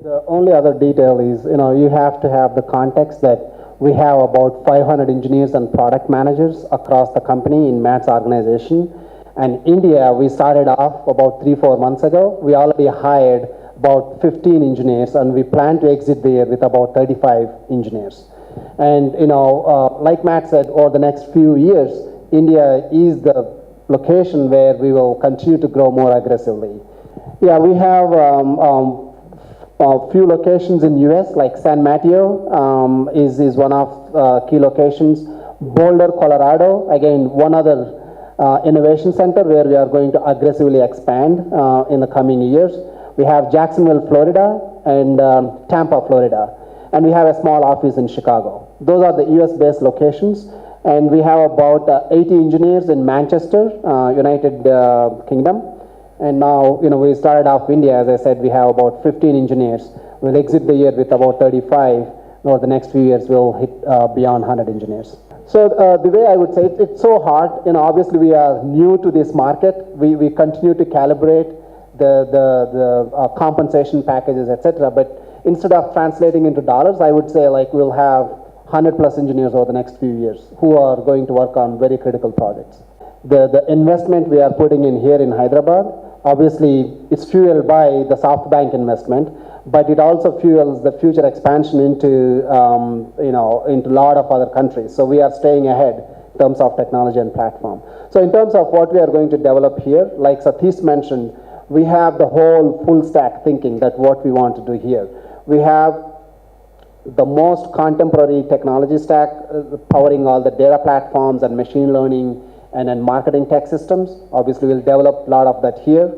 The only other detail is, you have to have the context that we have about 500 engineers and product managers across the company in Matt's organization. And India, we started off about 3-4 months ago. We already hired about 15 engineers, and we plan to exit the year with about 35 engineers. And, like Matt said, over the next few years, India is the location where we will continue to grow more aggressively. Yeah, we have a few locations in US, like San Mateo is one of key locations. Boulder, Colorado, again, one other innovation center where we are going to aggressively expand in the coming years. We have Jacksonville, Florida, and Tampa, Florida. And we have a small office in Chicago. Those are the US-based locations. And we have about 80 engineers in Manchester, United Kingdom. And now, we started off India, as I said, we have about 15 engineers. We'll exit the year with about 35. Over the next few years, we'll hit beyond 100 engineers. So the way I would say it, it's so hard. Obviously, we are new to this market. We continue to calibrate the compensation packages, etc. But instead of translating into dollars, I would say we'll have 100 plus engineers over the next few years who are going to work on very critical projects. The investment we are putting in here in Hyderabad, obviously it's fueled by the SoftBank investment, but it also fuels the future expansion into into a lot of other countries. So we are staying ahead in terms of technology and platform. So in terms of what we are going to develop here, like Satish mentioned, we have the whole full stack thinking that what we want to do here. We have the most contemporary technology stack powering all the data platforms and machine learning and then marketing tech systems. Obviously, we'll develop a lot of that here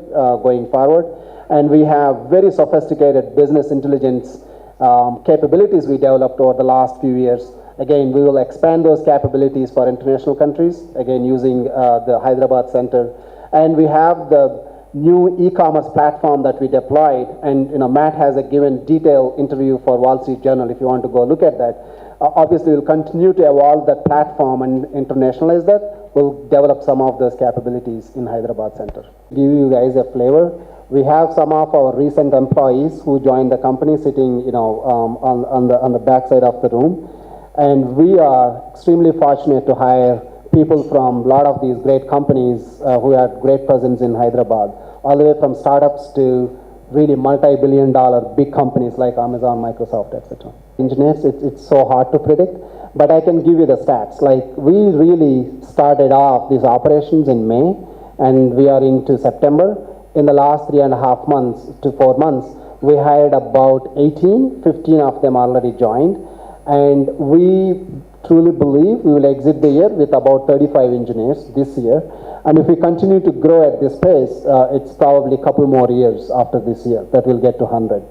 going forward. And we have very sophisticated business intelligence capabilities we developed over the last few years. Again, we will expand those capabilities for international countries, again, using the Hyderabad Center. And we have the new e-commerce platform that we deployed. And Matt has given detailed interview for Wall Street Journal if you want to go look at that. Obviously, we'll continue to evolve that platform and internationalize that. We'll develop some of those capabilities in Hyderabad Center. Give you guys a flavor. We have some of our recent employees who joined the company sitting, on the back side of the room. And we are extremely fortunate to hire people from a lot of these great companies who have great presence in Hyderabad, all the way from startups to really multi-billion-dollar big companies like Amazon, Microsoft, etc. Engineers, it's so hard to predict, but I can give you the stats. We really started off these operations in May, and we are into September. In the last 3.5 months to 4 months, we hired about 15 of them already joined, and we truly believe we will exit the year with about 35 engineers this year. And if we continue to grow at this pace, it's probably a couple more years after this year that we'll get to 100.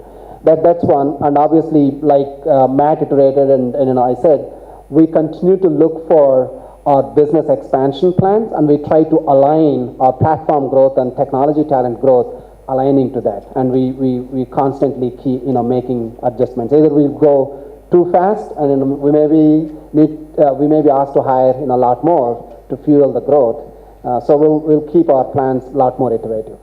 That's one. And obviously, like Matt iterated and I said, we continue to look for our business expansion plans, and we try to align our platform growth and technology talent growth aligning to that. And we constantly keep making adjustments. Either we'll go too fast, and we may be asked to hire a lot more to fuel the growth. So we'll keep our plans a lot more iterative.